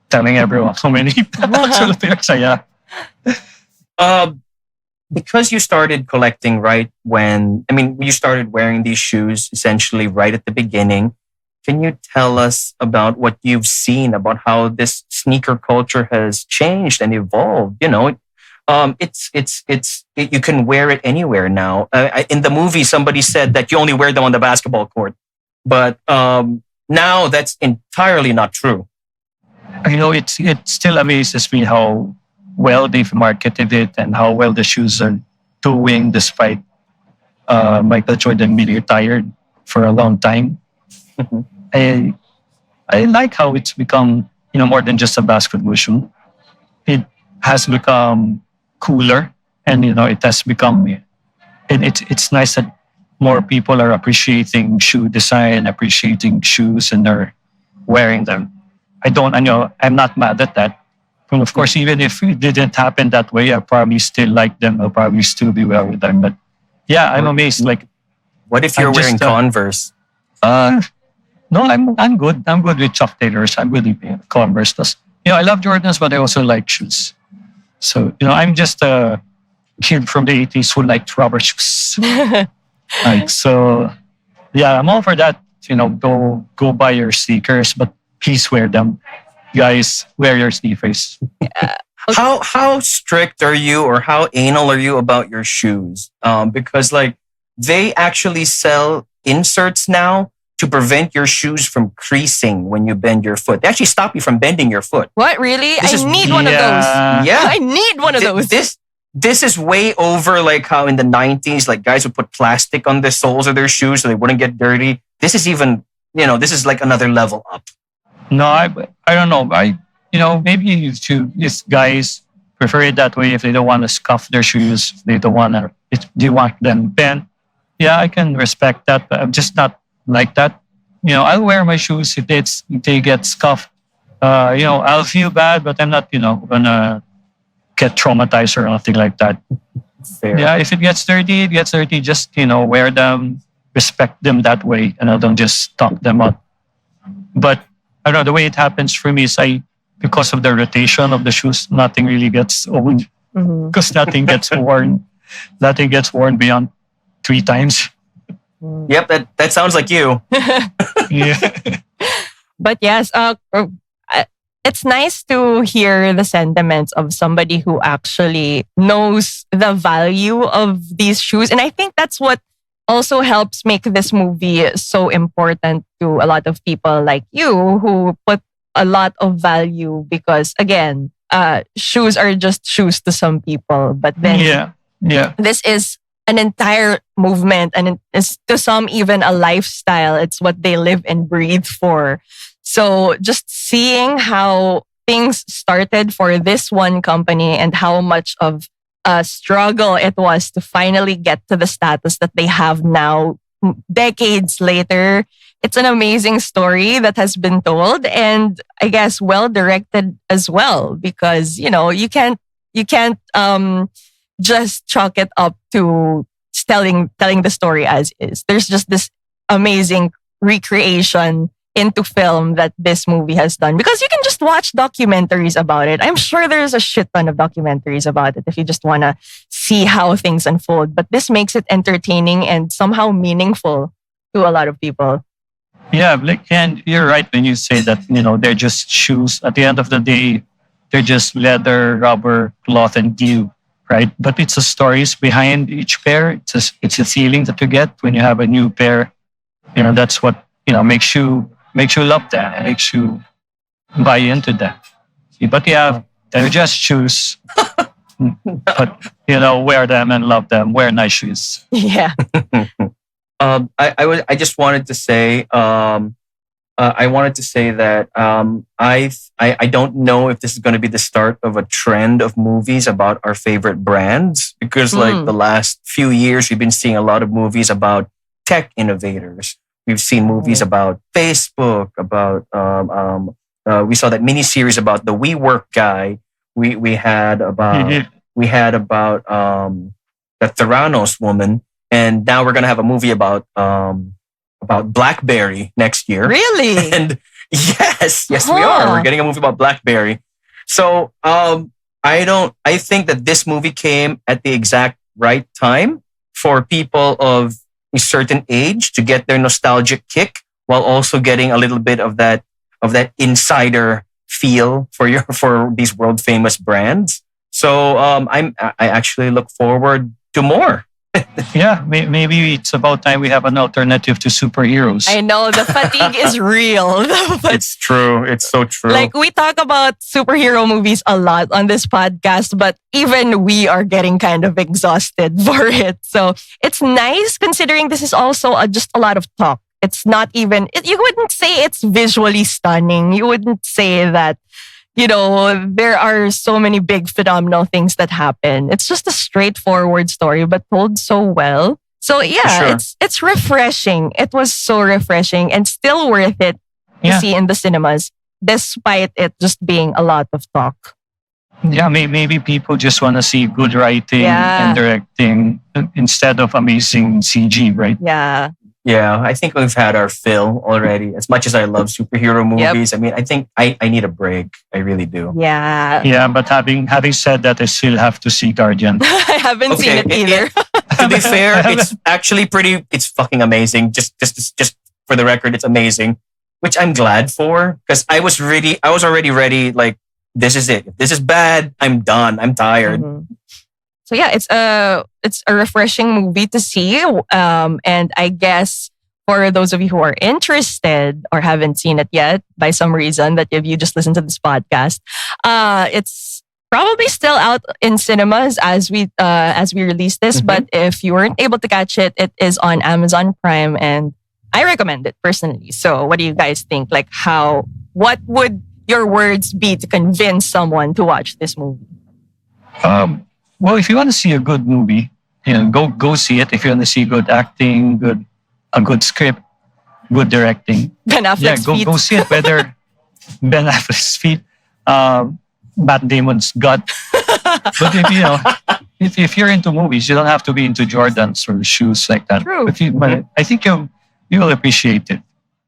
telling everyone how many actual pairs I have. Because you started collecting you started wearing these shoes essentially right at the beginning. Can you tell us about what you've seen about how this sneaker culture has changed and evolved? You can wear it anywhere now. In the movie, somebody said that you only wear them on the basketball court, but now that's entirely not true. It still amazes me how well they've marketed it and how well the shoes are doing despite Michael Jordan being retired for a long time. I like how it's become, more than just a basketball shoe. It has become cooler, and it has become. And it's nice that more people are appreciating shoe design, appreciating shoes, and are wearing them. I'm not mad at that. And of course, even if it didn't happen that way, I probably still like them. I'll probably still be well with them. But yeah, I'm amazed. Like, What if you're I'm wearing just, Converse? no, I'm good. I'm good with Chuck Taylors. I'm good with Converse. I love Jordans, but I also like shoes. So, I'm just a kid from the 80s who liked rubber shoes. So, yeah, I'm all for that. Go buy your sneakers, but please wear them. Guys, wear your sneakers. How strict are you, or how anal are you about your shoes? Because they actually sell inserts now to prevent your shoes from creasing when you bend your foot. They actually stop you from bending your foot. What, really? This is- I need one of those. Yeah. I need one of those. This is way over how in the 90s, guys would put plastic on the soles of their shoes so they wouldn't get dirty. This is even, this is another level up. No, I don't know. Maybe these guys prefer it that way if they don't want to scuff their shoes. They want them bent. Yeah, I can respect that, but I'm just not like that. I'll wear my shoes if they get scuffed. I'll feel bad, but I'm not, gonna get traumatized or anything like that. Fair. Yeah, if it gets dirty, it gets dirty. Just, wear them, respect them that way, and I don't just stomp them out. But I don't know, the way it happens for me is because of the rotation of the shoes, nothing really gets old because nothing gets worn. Nothing gets worn beyond 3 times. Yep, that sounds like you. Yeah. But yes, it's nice to hear the sentiments of somebody who actually knows the value of these shoes. And I think that's what also helps make this movie so important to a lot of people like you who put a lot of value because, again, shoes are just shoes to some people. But then this is an entire movement and it's to some even a lifestyle. It's what they live and breathe for. So just seeing how things started for this one company and how much of a struggle it was to finally get to the status that they have now, decades later, it's an amazing story that has been told and I guess well directed as well because you can't just chalk it up to telling the story as is. There's just this amazing recreation into film that this movie has done because you can just watch documentaries about it. I'm sure there's a shit ton of documentaries about it if you just want to see how things unfold. But this makes it entertaining and somehow meaningful to a lot of people. Yeah, and you're right when you say that, they're just shoes. At the end of the day, they're just leather, rubber, cloth, and glue, right? But it's the stories behind each pair. It's a feeling that you get when you have a new pair. That's what, makes you love that, makes you buy into that. But yeah, they're just shoes. But, wear them and love them. Wear nice shoes. Yeah. I just wanted to say, that I don't know if this is going to be the start of a trend of movies about our favorite brands because like the last few years we've been seeing a lot of movies about tech innovators. We've seen movies about Facebook, about we saw that miniseries about the WeWork guy. We had about the Theranos woman. And now we're gonna have a movie about BlackBerry next year. Really? And yes, we are. We're getting a movie about BlackBerry. So I think that this movie came at the exact right time for people of a certain age to get their nostalgic kick while also getting a little bit of that insider feel for these world famous brands. So I actually look forward to more. Yeah, maybe it's about time we have an alternative to superheroes. I know the fatigue is real. It's true. It's so true. Like we talk about superhero movies a lot on this podcast, but even we are getting kind of exhausted for it. So it's nice considering this is also just a lot of talk. It's not even, you wouldn't say it's visually stunning. You wouldn't say that, there are so many big phenomenal things that happen. It's just a straightforward story, but told so well. So yeah, it's refreshing. It was so refreshing and still worth it to see in the cinemas, despite it just being a lot of talk. Yeah, maybe people just want to see good writing and directing instead of amazing CG, right? Yeah. Yeah, I think we've had our fill already. As much as I love superhero movies, I mean, I think I need a break. I really do. Yeah. Yeah, but having said that, I still have to see Guardian. I haven't seen it either. To be fair, it's actually it's fucking amazing. Just for the record, it's amazing, which I'm glad for because I was already ready. Like, this is it. If this is bad, I'm done. I'm tired. Mm-hmm. So yeah, it's a refreshing movie to see. And I guess for those of you who are interested or haven't seen it yet by some reason, that if you just listen to this podcast, it's probably still out in cinemas as we release this. Mm-hmm. But if you weren't able to catch it, it is on Amazon Prime, and I recommend it personally. So what do you guys think? Like, what would your words be to convince someone to watch this movie? Well, if you want to see a good movie, go see it. If you want to see good acting, a good script, good directing. Ben Affleck's feet. Go see it. Whether Ben Affleck's feet, Matt Damon's gut. But if you're into movies, you don't have to be into Jordans or shoes like that. True. But I think you will appreciate it.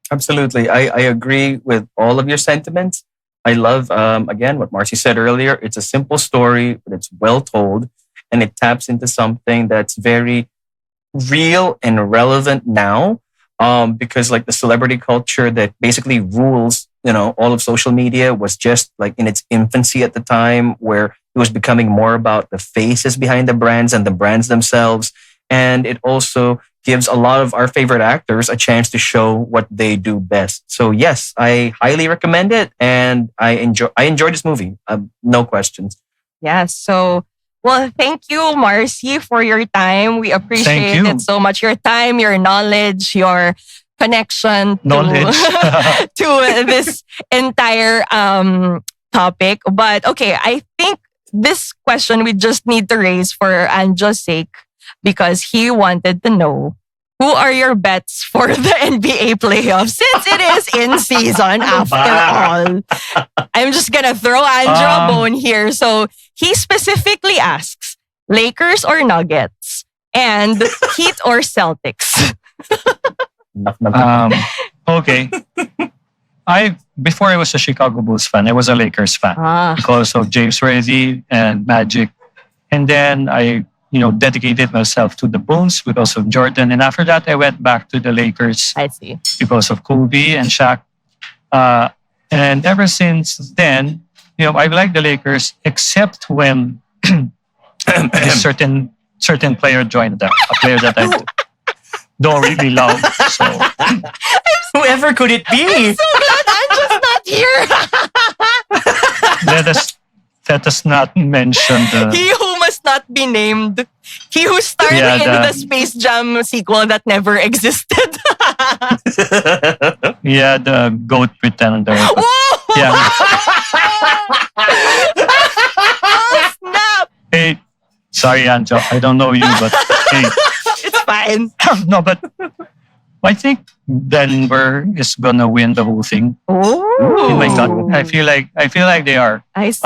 Absolutely. I agree with all of your sentiments. I love, again, what Marci said earlier. It's a simple story, but it's well told. And it taps into something that's very real and relevant now. Because like the celebrity culture that basically rules, all of social media was just like in its infancy at the time, where it was becoming more about the faces behind the brands and the brands themselves. And it also gives a lot of our favorite actors a chance to show what they do best. So yes, I highly recommend it, and I enjoy this movie. No questions. Yes. So, well, thank you, Marci, for your time. We appreciate it so much. Your time, your knowledge, your connection to this entire topic. But okay, I think this question we just need to raise for Anjo's sake, because he wanted to know, who are your bets for the NBA playoffs since it is in season after all? I'm just going to throw Anjo a bone here. So he specifically asks, Lakers or Nuggets? And Heat or Celtics? Okay. Before I was a Chicago Bulls fan, I was a Lakers fan because of James Worthy and Magic. And then I dedicated myself to the Bulls because of Jordan. And after that, I went back to the Lakers. I see. Because of Kobe and Shaq. And ever since then, I like the Lakers, except when a certain player joined them, a player that I don't really love. So whoever could it be? I'm so glad Anjo's not here. Let us not mention the... He who must not be named. He who starred in the Space Jam sequel that never existed. The GOAT pretender. Whoa! Yeah. Oh, snap! Hey, sorry, Anjo. I don't know you, but hey. It's fine. No, but I think Denver is gonna win the whole thing. Oh my God! I feel like they are. I see.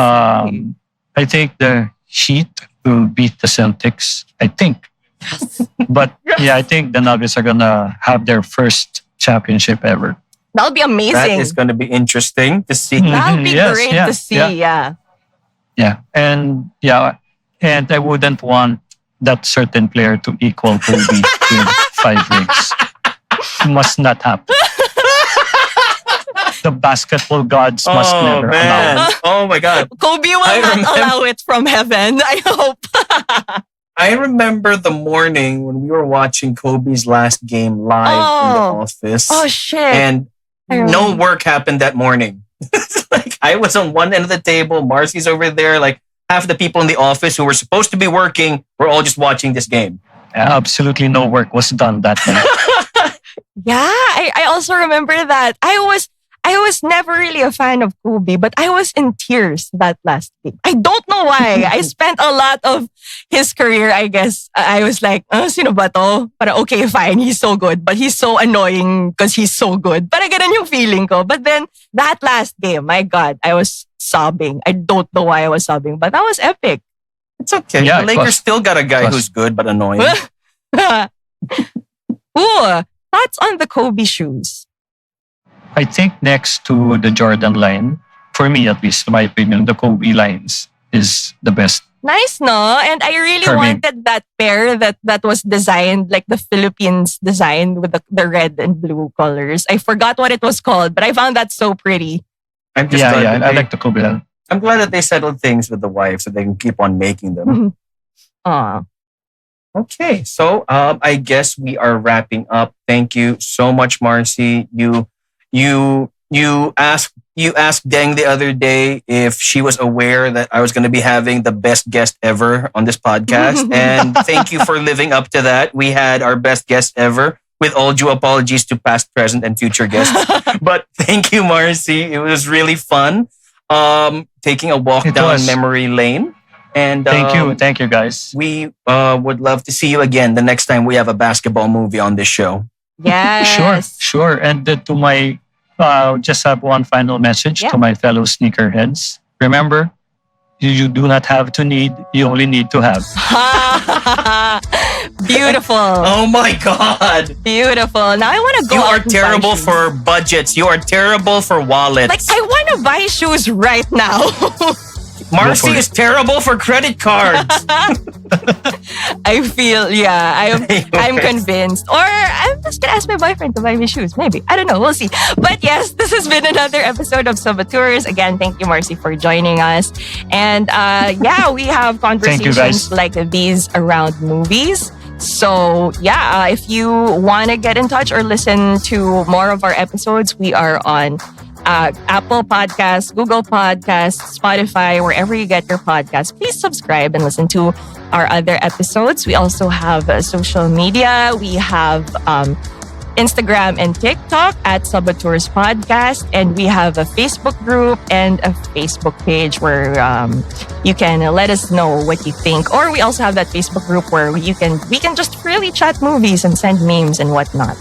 I think the Heat will beat the Celtics. I think, but I think the Nuggets are gonna have their first championship ever. That'll be amazing. That is gonna be interesting to see. That'll be great to see. Yeah. And I wouldn't want that certain player to equal Kobe with 5 rings. Must not happen. The basketball gods must never allow it. Oh my God. Kobe will not allow it from heaven, I hope. I remember the morning when we were watching Kobe's last game live in the office. Oh shit. And no work happened that morning. Like I was on one end of the table, Marci's over there, like half the people in the office who were supposed to be working were all just watching this game. Absolutely no work was done that night. I also remember that. I was never really a fan of Kobe, but I was in tears that last game. I don't know why. I spent a lot of his career, I guess. I was like, sino ba to? Para okay, fine, he's so good. But he's so annoying because he's so good. Para ganun yung feeling ko. But then, that last game, my God, I was sobbing. I don't know why I was sobbing, but that was epic. It's okay. Yeah, the Lakers still got a guy who's good but annoying. Ooh, thoughts on the Kobe shoes? I think next to the Jordan line, for me at least, in my opinion, the Kobe lines is the best. Nice, no? And I really wanted that pair that was designed, like the Philippines design with the red and blue colors. I forgot what it was called, but I found that so pretty. I like the Kobe line. I'm glad that they settled things with the wife so they can keep on making them. Okay, so I guess we are wrapping up. Thank you so much, Marci. You asked Deng the other day if she was aware that I was going to be having the best guest ever on this podcast, and thank you for living up to that. We had our best guest ever. With all due apologies to past, present, and future guests, but thank you, Marci. It was really fun. Taking a walk down memory lane. And thank you, guys. We would love to see you again the next time we have a basketball movie on this show. Yes. Sure. And to my, just have one final message to my fellow sneakerheads. Remember, you do not have to need, you only need to have. Beautiful. Oh my God. Beautiful. Now I want to go You out are and buy terrible shoes. for budgets. You are terrible for wallets. Like, I want to buy shoes right now. Marci is terrible for credit cards. I feel, I'm Okay. convinced. Or I'm just gonna ask my boyfriend to buy me shoes. Maybe. I don't know. We'll see. But yes, this has been another episode of Sub-Auteurs. Again, thank you, Marci, for joining us. And we have conversations like these around movies. So if you want to get in touch or listen to more of our episodes, we are on Apple Podcasts, Google Podcasts, Spotify, wherever you get your podcasts. Please subscribe and listen to our other episodes. We also have social media. We have Instagram and TikTok at Sub-Auteurs Podcast. And we have a Facebook group and a Facebook page where you can let us know what you think. Or we also have that Facebook group where we can just freely chat movies and send memes and whatnot.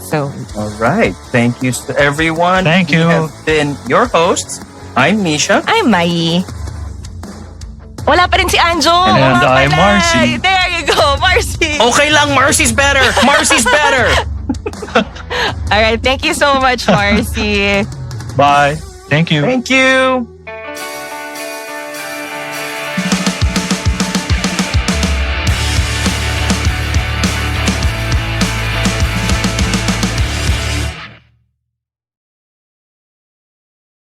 So, All right. Thank you to everyone. Thank you. We have been your hosts. I'm Misha. I'm Mai. Wala pa rin si Anjo. And Nga I'm pala. Marci. There you go, Marci. Okay lang, Marci's better. Marci's better. All right. Thank you so much, Marci. Bye. Thank you. Thank you.